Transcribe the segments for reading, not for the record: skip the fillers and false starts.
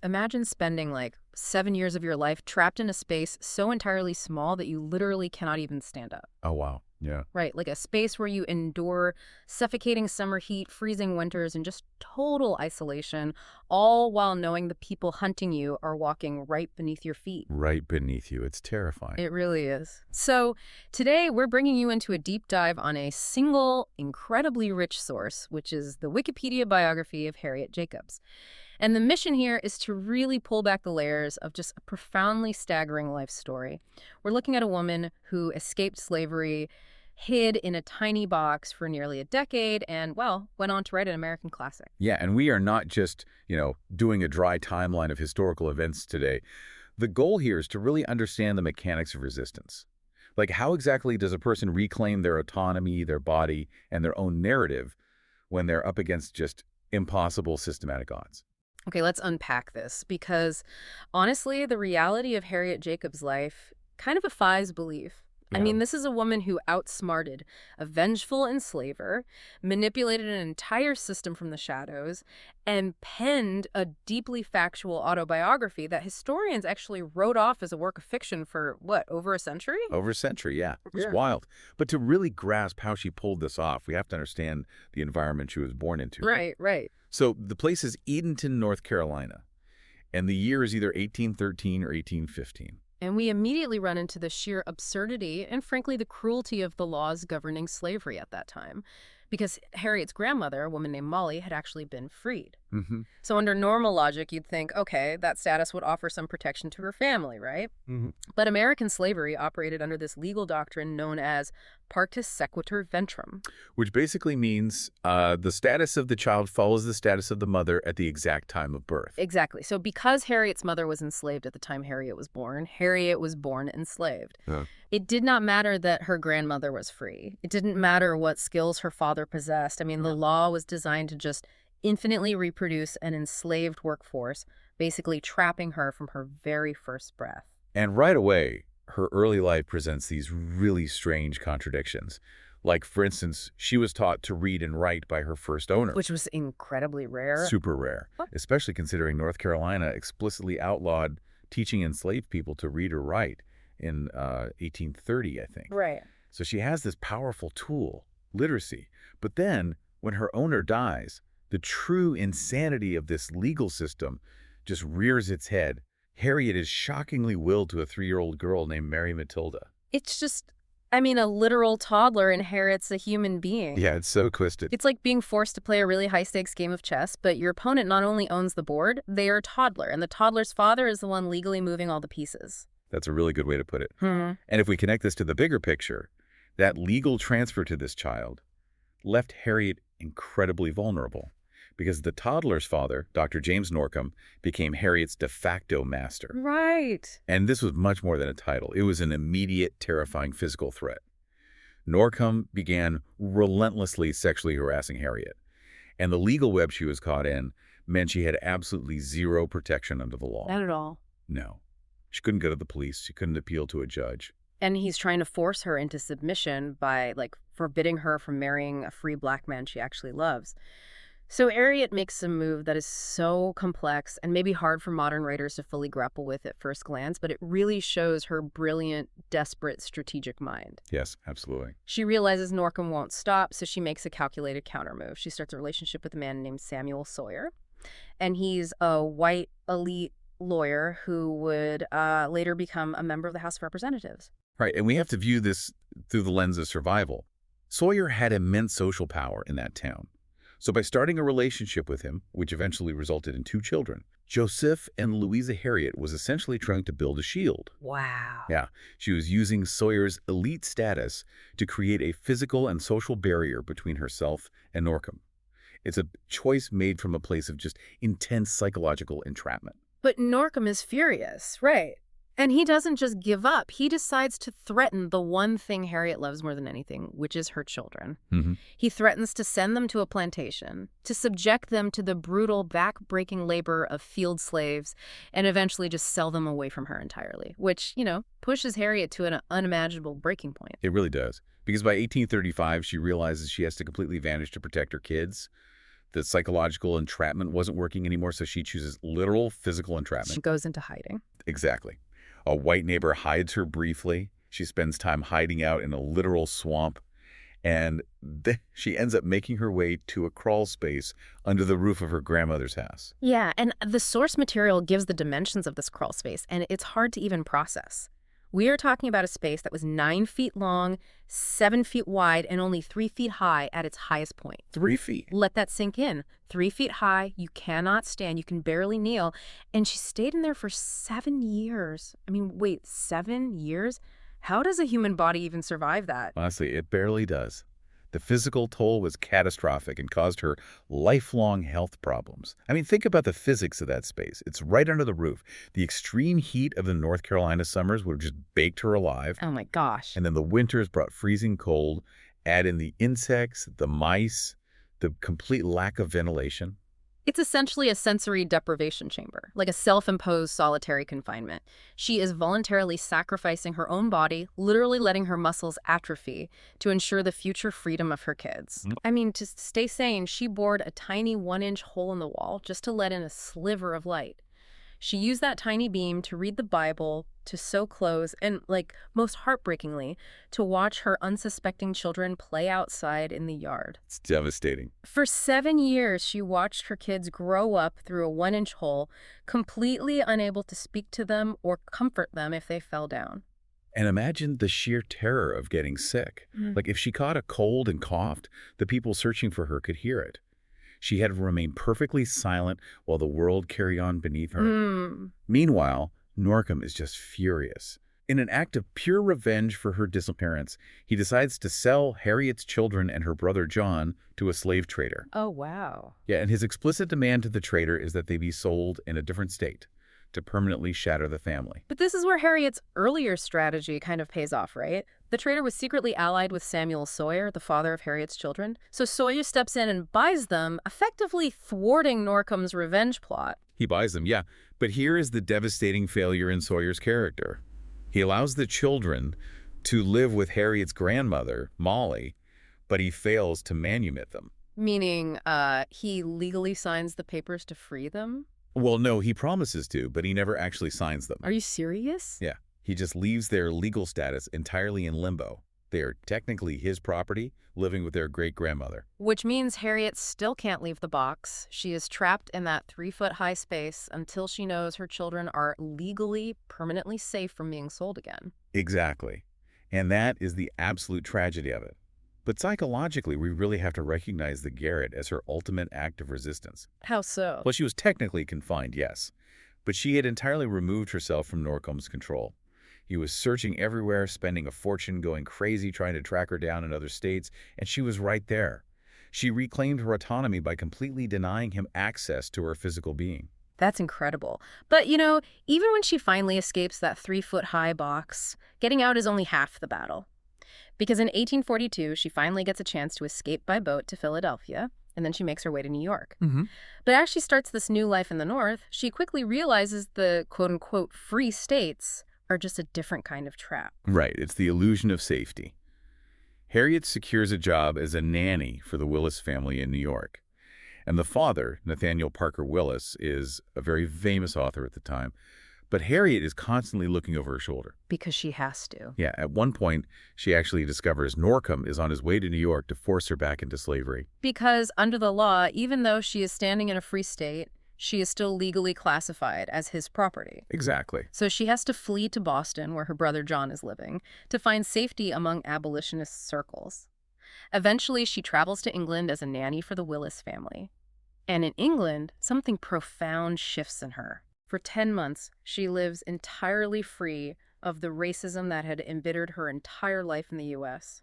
Imagine spending like 7 years of your life trapped in a space so entirely small that you literally cannot even stand up. Oh, wow. Yeah. Right, like a space where you endure suffocating summer heat, freezing winters, and just total isolation, all while knowing the people hunting you are walking right beneath your feet. Right beneath you. It's terrifying. It really is. So today we're bringing you into a deep dive on a single, incredibly rich source, which is the Wikipedia biography of Harriet Jacobs. And the mission here is to really pull back the layers of just a profoundly staggering life story. We're looking at a woman who escaped slavery, hid in a tiny box for nearly a decade, and, well, went on to write an American classic. Yeah, and we are not just, doing a dry timeline of historical events today. The goal here is to really understand the mechanics of resistance. Like, how exactly does a person reclaim their autonomy, their body, and their own narrative when they're up against just impossible systematic odds? Okay, let's unpack this, because honestly, the reality of Harriet Jacobs' life kind of defies belief. I Yeah. mean, this is a woman who outsmarted a vengeful enslaver, manipulated an entire system from the shadows, and penned a deeply factual autobiography that historians actually wrote off as a work of fiction for, what, over a century? Over a century, yeah. It was Yeah. wild. But to really grasp how she pulled this off, we have to understand the environment she was born into. Right, right. So the place is Edenton, North Carolina, and the year is either 1813 or 1815. And we immediately run into the sheer absurdity and, frankly, the cruelty of the laws governing slavery at that time. Because Harriet's grandmother, a woman named Molly, had actually been freed. Mm-hmm. So under normal logic, you'd think, okay, that status would offer some protection to her family, right? Mm-hmm. But American slavery operated under this legal doctrine known as partus sequitur ventrum. Which basically means the status of the child follows the status of the mother at the exact time of birth. Exactly. So because Harriet's mother was enslaved at the time Harriet was born enslaved. Yeah. It did not matter that her grandmother was free. It didn't matter what skills her father possessed. I mean, the law was designed to just infinitely reproduce an enslaved workforce, basically trapping her from her very first breath. And right away, her early life presents these really strange contradictions. Like, for instance, she was taught to read and write by her first owner. Which was incredibly rare. Super rare, especially considering North Carolina explicitly outlawed teaching enslaved people to read or write in 1830, I think. Right. So she has this powerful tool, literacy. But then, when her owner dies, the true insanity of this legal system just rears its head. Harriet is shockingly willed to a 3-year-old girl named Mary Matilda. It's just, I mean, a literal toddler inherits a human being. Yeah, it's so twisted. It's like being forced to play a really high-stakes game of chess, but your opponent not only owns the board, they are a toddler, and the toddler's father is the one legally moving all the pieces. That's a really good way to put it. Hmm. And if we connect this to the bigger picture, that legal transfer to this child left Harriet incredibly vulnerable because the toddler's father, Dr. James Norcom, became Harriet's de facto master. Right. And this was much more than a title. It was an immediate, terrifying physical threat. Norcom began relentlessly sexually harassing Harriet, and the legal web she was caught in meant she had absolutely zero protection under the law. Not at all. No. She couldn't go to the police. She couldn't appeal to a judge. And he's trying to force her into submission by, forbidding her from marrying a free black man she actually loves. So Harriet makes a move that is so complex and maybe hard for modern writers to fully grapple with at first glance, but it really shows her brilliant, desperate, strategic mind. Yes, absolutely. She realizes Norcom won't stop, so she makes a calculated countermove. She starts a relationship with a man named Samuel Sawyer, and he's a white elite lawyer who would later become a member of the House of Representatives. Right, and we have to view this through the lens of survival. Sawyer had immense social power in that town. So by starting a relationship with him, which eventually resulted in 2 children, Joseph and Louisa Harriet was essentially trying to build a shield. Wow. Yeah, she was using Sawyer's elite status to create a physical and social barrier between herself and Norcom. It's a choice made from a place of just intense psychological entrapment. But Norcom is furious, right? And he doesn't just give up. He decides to threaten the one thing Harriet loves more than anything, which is her children. Mm-hmm. He threatens to send them to a plantation, to subject them to the brutal, back-breaking labor of field slaves, and eventually just sell them away from her entirely, which, pushes Harriet to an unimaginable breaking point. It really does. Because by 1835, she realizes she has to completely vanish to protect her kids. The psychological entrapment wasn't working anymore, so she chooses literal physical She entrapment. goes into hiding. Exactly. A white neighbor hides her briefly. She spends time hiding out in a literal swamp. And she ends up making her way to a crawl space under the roof of her grandmother's house. Yeah, and the source material gives the dimensions of this crawl space, and it's hard to even process. We are talking about a space that was 9 feet long, 7 feet wide, and only 3 feet high at its highest point. 3 feet. Let that sink in. 3 feet high, you cannot stand, you can barely kneel. And she stayed in there for 7 years. I mean, wait, 7 years? How does a human body even survive that? Honestly, it barely does. The physical toll was catastrophic and caused her lifelong health problems. I mean, think about the physics of that space. It's right under the roof. The extreme heat of the North Carolina summers would have just baked her alive. Oh my gosh. And then the winters brought freezing cold. Add in the insects, the mice, the complete lack of ventilation. It's essentially a sensory deprivation chamber, like a self-imposed solitary confinement. She is voluntarily sacrificing her own body, literally letting her muscles atrophy to ensure the future freedom of her kids. I mean, to stay sane, she bored a tiny 1-inch hole in the wall just to let in a sliver of light. She used that tiny beam to read the Bible, to sew clothes, and, most heartbreakingly, to watch her unsuspecting children play outside in the yard. It's devastating. For 7 years, she watched her kids grow up through a 1-inch hole, completely unable to speak to them or comfort them if they fell down. And imagine the sheer terror of getting sick. Like if she caught a cold and coughed, the people searching for her could hear it. She had to remain perfectly silent while the world carried on beneath her. Meanwhile, Norcom is just furious. In an act of pure revenge for her disappearance, he decides to sell Harriet's children and her brother John to a slave trader. Oh, wow. Yeah, and his explicit demand to the trader is that they be sold in a different state to permanently shatter the family. But this is where Harriet's earlier strategy kind of pays off, right? The trader was secretly allied with Samuel Sawyer, the father of Harriet's children. So Sawyer steps in and buys them, effectively thwarting Norcom's revenge plot. He buys them, yeah. But here is the devastating failure in Sawyer's character. He allows the children to live with Harriet's grandmother, Molly, but he fails to manumit them. Meaning, he legally signs the papers to free them? Well, no, he promises to, but he never actually signs them. Are you serious? Yeah, he just leaves their legal status entirely in limbo. They are technically his property, living with their great-grandmother. Which means Harriet still can't leave the box. She is trapped in that 3-foot-high space until she knows her children are legally, permanently safe from being sold again. Exactly. And that is the absolute tragedy of it. But psychologically, we really have to recognize the Garrett as her ultimate act of resistance. How so? Well, she was technically confined, yes, but she had entirely removed herself from Norcom's control. He was searching everywhere, spending a fortune, going crazy, trying to track her down in other states, and she was right there. She reclaimed her autonomy by completely denying him access to her physical being. That's incredible. But, even when she finally escapes that 3-foot-high box, getting out is only half the battle. Because in 1842, she finally gets a chance to escape by boat to Philadelphia, and then she makes her way to New York. But as she starts this new life in the North, she quickly realizes the quote-unquote free states are just a different kind of trap. Right, it's the illusion of safety. Harriet secures a job as a nanny for the Willis family in New York. And the father, Nathaniel Parker Willis, is a very famous author at the time. But Harriet is constantly looking over her shoulder. Because she has to. Yeah, at one point, she actually discovers Norcom is on his way to New York to force her back into slavery. Because under the law, even though she is standing in a free state, she is still legally classified as his property. Exactly. So she has to flee to Boston, where her brother John is living, to find safety among abolitionist circles. Eventually, she travels to England as a nanny for the Willis family. And in England, something profound shifts in her. For 10 months, she lives entirely free of the racism that had embittered her entire life in the U.S.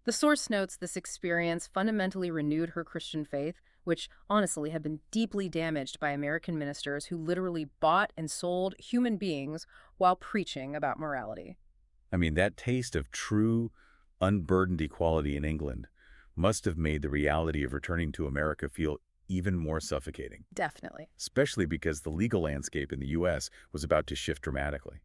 The source notes this experience fundamentally renewed her Christian faith, which honestly had been deeply damaged by American ministers who literally bought and sold human beings while preaching about morality. I mean, that taste of true, unburdened equality in England must have made the reality of returning to America feel even more suffocating. Definitely. Especially because the legal landscape in the U.S. was about to shift dramatically.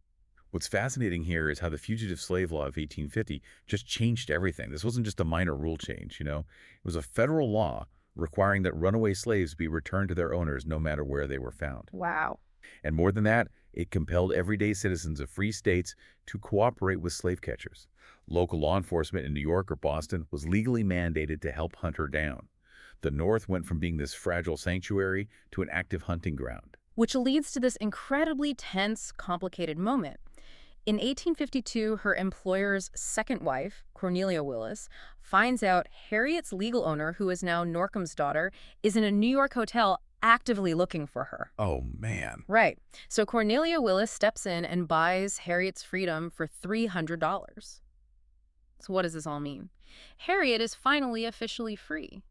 What's fascinating here is how the Fugitive Slave Law of 1850 just changed everything. This wasn't just a minor rule change, It was a federal law requiring that runaway slaves be returned to their owners no matter where they were found. Wow. And more than that, it compelled everyday citizens of free states to cooperate with slave catchers. Local law enforcement in New York or Boston was legally mandated to help hunt her down. The North went from being this fragile sanctuary to an active hunting ground. Which leads to this incredibly tense, complicated moment. In 1852, her employer's second wife, Cornelia Willis, finds out Harriet's legal owner, who is now Norcom's daughter, is in a New York hotel actively looking for her. Oh, man. Right. So Cornelia Willis steps in and buys Harriet's freedom for $300. So what does this all mean? Harriet is finally officially free.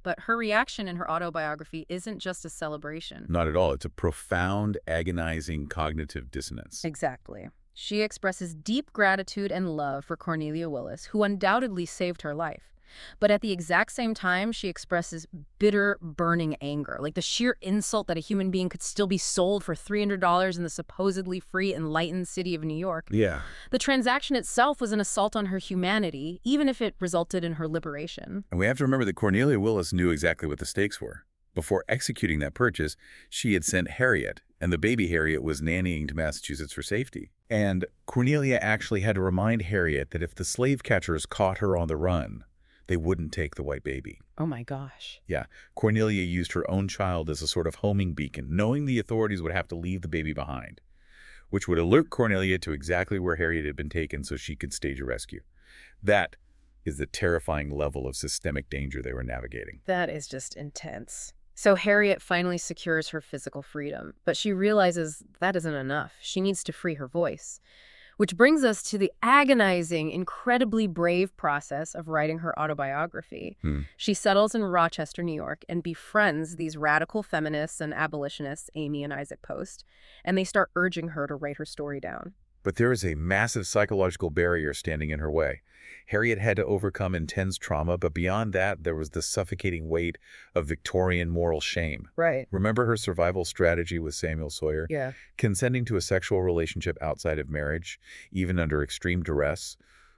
But her reaction in her autobiography isn't just a celebration. Not at all. It's a profound, agonizing cognitive dissonance. Exactly. She expresses deep gratitude and love for Cornelia Willis, who undoubtedly saved her life. But at the exact same time, she expresses bitter, burning anger, like the sheer insult that a human being could still be sold for $300 in the supposedly free, enlightened city of New York. Yeah. The transaction itself was an assault on her humanity, even if it resulted in her liberation. And we have to remember that Cornelia Willis knew exactly what the stakes were. Before executing that purchase, she had sent Harriet, and the baby Harriet was nannying to Massachusetts for safety. And Cornelia actually had to remind Harriet that if the slave catchers caught her on the run, they wouldn't take the white baby. Oh my gosh. Yeah, Cornelia used her own child as a sort of homing beacon, knowing the authorities would have to leave the baby behind, which would alert Cornelia to exactly where Harriet had been taken so she could stage a rescue. That is the terrifying level of systemic danger they were navigating. That is just intense. So Harriet finally secures her physical freedom, but she realizes that isn't enough. She needs to free her voice. Which brings us to the agonizing, incredibly brave process of writing her autobiography. She settles in Rochester, New York, and befriends these radical feminists and abolitionists, Amy and Isaac Post, and they start urging her to write her story down. But there is a massive psychological barrier standing in her way. Harriet had to overcome intense trauma, but beyond that, there was the suffocating weight of Victorian moral shame. Right. Remember her survival strategy with Samuel Sawyer? Yeah. Consenting to a sexual relationship outside of marriage, even under extreme duress,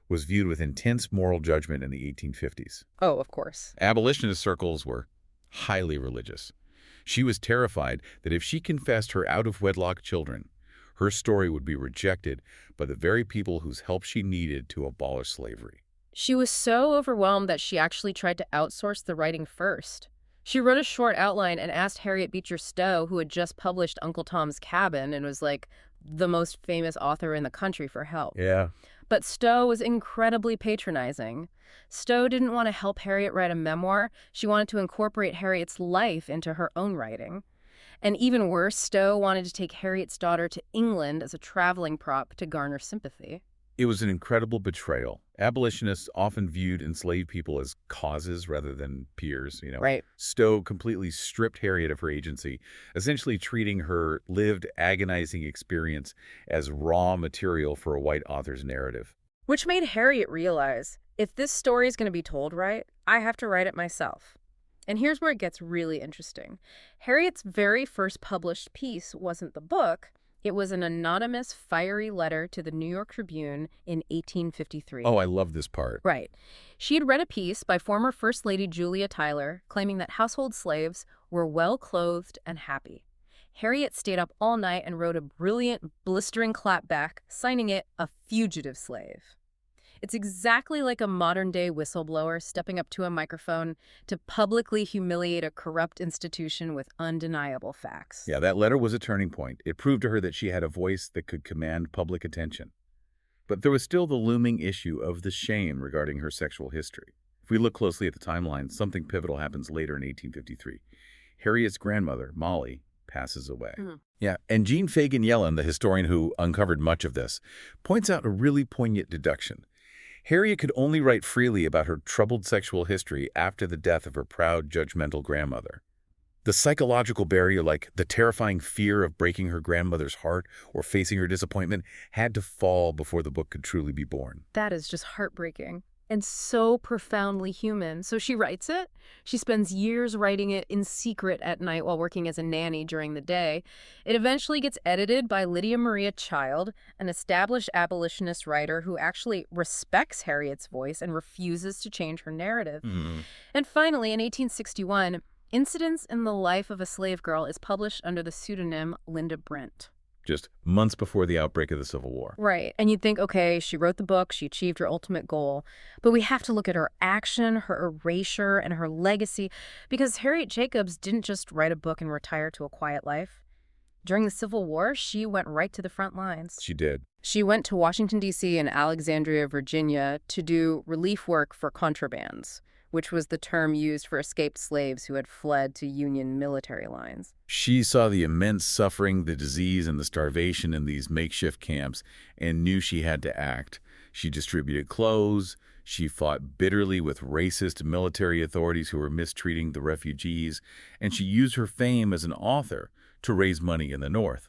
was viewed with intense moral judgment in the 1850s. Oh, of course. Abolitionist circles were highly religious. She was terrified that if she confessed her out-of-wedlock children, her story would be rejected by the very people whose help she needed to abolish slavery. She was so overwhelmed that she actually tried to outsource the writing first. She wrote a short outline and asked Harriet Beecher Stowe, who had just published Uncle Tom's Cabin and was like the most famous author in the country, for help. Yeah. But Stowe was incredibly patronizing. Stowe didn't want to help Harriet write a memoir. She wanted to incorporate Harriet's life into her own writing. And even worse, Stowe wanted to take Harriet's daughter to England as a traveling prop to garner sympathy. It was an incredible betrayal. Abolitionists often viewed enslaved people as causes rather than peers, Right. Stowe completely stripped Harriet of her agency, essentially treating her lived, agonizing experience as raw material for a white author's narrative. Which made Harriet realize, if this story is going to be told right, I have to write it myself. And here's where it gets really interesting. Harriet's very first published piece wasn't the book. It was an anonymous, fiery letter to the New York Tribune in 1853. Oh, I love this part. Right. She had read a piece by former First Lady Julia Tyler claiming that household slaves were well-clothed and happy. Harriet stayed up all night and wrote a brilliant, blistering clapback, signing it a fugitive slave. It's exactly like a modern-day whistleblower stepping up to a microphone to publicly humiliate a corrupt institution with undeniable facts. Yeah, that letter was a turning point. It proved to her that she had a voice that could command public attention. But there was still the looming issue of the shame regarding her sexual history. If we look closely at the timeline, something pivotal happens later in 1853. Harriet's grandmother, Molly, passes away. Yeah, and Jean Fagan Yellen, the historian who uncovered much of this, points out a really poignant deduction. Harriet could only write freely about her troubled sexual history after the death of her proud, judgmental grandmother. The psychological barrier, like the terrifying fear of breaking her grandmother's heart or facing her disappointment, had to fall before the book could truly be born. That is just heartbreaking. and so profoundly human. So she writes it. She spends years writing it in secret at night while working as a nanny during the day. It eventually gets edited by Lydia Maria Child, an established abolitionist writer who actually respects Harriet's voice and refuses to change her narrative. And finally, in 1861, Incidents in the Life of a Slave Girl is published under the pseudonym Linda Brent. Just months before the outbreak of the Civil War. Right. And you'd think, okay, she wrote the book, she achieved her ultimate goal. But we have to look at her action, her erasure, and her legacy, because Harriet Jacobs didn't just write a book and retire to a quiet life. During the Civil War, she went right to the front lines. She did. She went to Washington, D.C. and Alexandria, Virginia to do relief work for contrabands, which was the term used for escaped slaves who had fled to Union military lines. She saw the immense suffering, the disease, and the starvation in these makeshift camps and knew she had to act. She distributed clothes. She fought bitterly with racist military authorities who were mistreating the refugees. And she used her fame as an author to raise money in the North.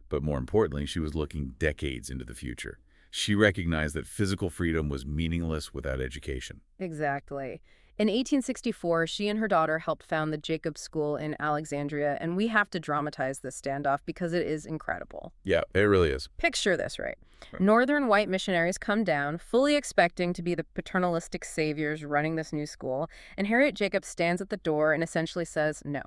But more importantly, she was looking decades into the future. She recognized that physical freedom was meaningless without education. Exactly. In 1864, she and her daughter helped found the Jacobs School in Alexandria, and we have to dramatize this standoff because it is incredible. Yeah, it really is. Picture this, right? Northern white missionaries come down, fully expecting to be the paternalistic saviors running this new school, and Harriet Jacobs stands at the door and essentially says no.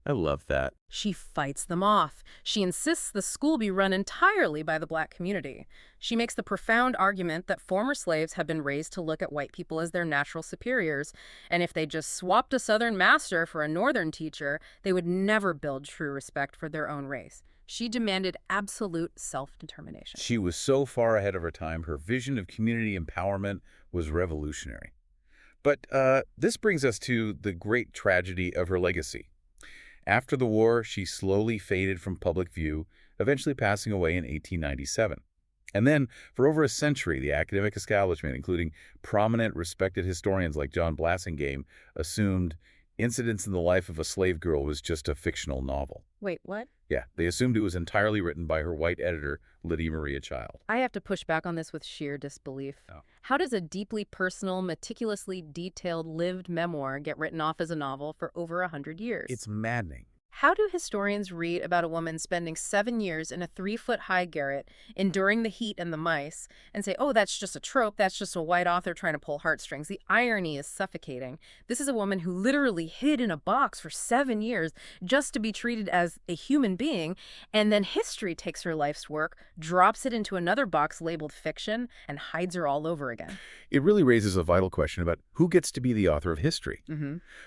I love that. She fights them off. She insists the school be run entirely by the black community. She makes the profound argument that former slaves have been raised to look at white people as their natural superiors, and if they just swapped a Southern master for a Northern teacher, they would never build true respect for their own race. She demanded absolute self-determination. She was so far ahead of her time. Her vision of community empowerment was revolutionary. But this brings us to the great tragedy of her legacy. After the war, she slowly faded from public view, eventually passing away in 1897. And then, for over a century, the academic establishment, including prominent, respected historians like John Blassingame, assumed Incidents in the Life of a Slave Girl was just a fictional novel. Wait, what? Yeah, they assumed it was entirely written by her white editor, Lydia Maria Child. I have to push back on this with sheer disbelief. Oh. How does a deeply personal, meticulously detailed, lived memoir get written off as a novel for over 100 years? It's maddening. How do historians read about a woman spending 7 years in a 3-foot-high garret, enduring the heat and the mice, and say, oh, that's just a trope, that's just a white author trying to pull heartstrings? The irony is suffocating. This is a woman who literally hid in a box for 7 years just to be treated as a human being, and then history takes her life's work, drops it into another box labeled fiction, and hides her all over again. It really raises a vital question about who gets to be the author of history.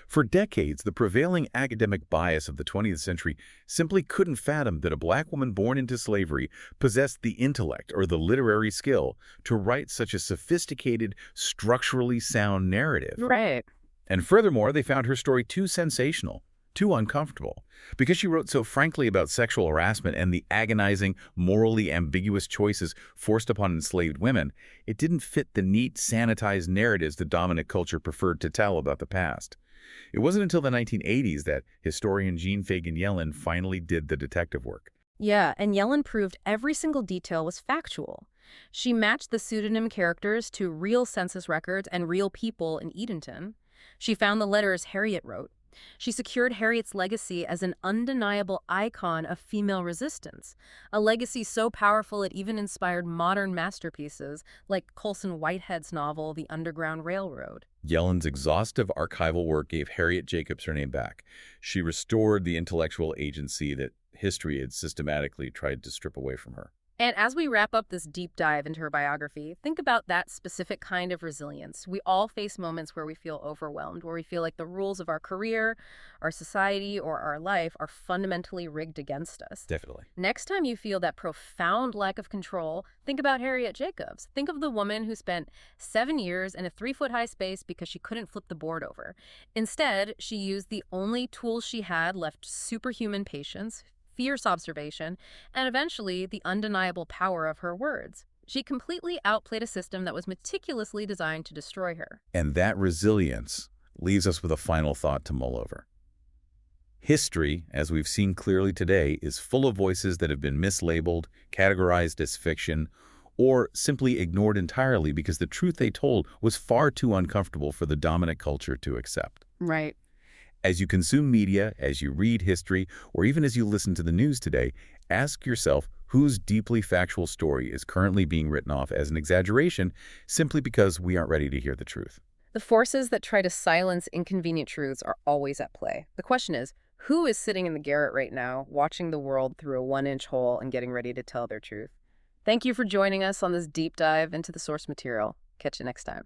For decades, the prevailing academic bias of the 20th century simply couldn't fathom that a black woman born into slavery possessed the intellect or the literary skill to write such a sophisticated, structurally sound narrative. Right. And furthermore, they found her story too sensational, too uncomfortable. Because she wrote so frankly about sexual harassment and the agonizing, morally ambiguous choices forced upon enslaved women, it didn't fit the neat, sanitized narratives the dominant culture preferred to tell about the past. It wasn't until the 1980s that historian Jean Fagan Yellen finally did the detective work. Yeah, and Yellen proved every single detail was factual. She matched the pseudonym characters to real census records and real people in Edenton. She found the letters Harriet wrote. She secured Harriet's legacy as an undeniable icon of female resistance, a legacy so powerful it even inspired modern masterpieces like Colson Whitehead's novel The Underground Railroad. Yellen's exhaustive archival work gave Harriet Jacobs her name back. She restored the intellectual agency that history had systematically tried to strip away from her. And as we wrap up this deep dive into her biography, think about that specific kind of resilience. We all face moments where we feel overwhelmed, where we feel like the rules of our career, our society, or our life are fundamentally rigged against us. Definitely. Next time you feel that profound lack of control, think about Harriet Jacobs. Think of the woman who spent 7 years in a 3-foot-high space because she couldn't flip the board over. Instead, she used the only tools she had left: superhuman patience, fierce observation, and eventually the undeniable power of her words. She completely outplayed a system that was meticulously designed to destroy her. And that resilience leaves us with a final thought to mull over. History, as we've seen clearly today, is full of voices that have been mislabeled, categorized as fiction, or simply ignored entirely because the truth they told was far too uncomfortable for the dominant culture to accept. Right. As you consume media, as you read history, or even as you listen to the news today, ask yourself whose deeply factual story is currently being written off as an exaggeration simply because we aren't ready to hear the truth. The forces that try to silence inconvenient truths are always at play. The question is, who is sitting in the garret right now, watching the world through a 1-inch hole and getting ready to tell their truth? Thank you for joining us on this deep dive into the source material. Catch you next time.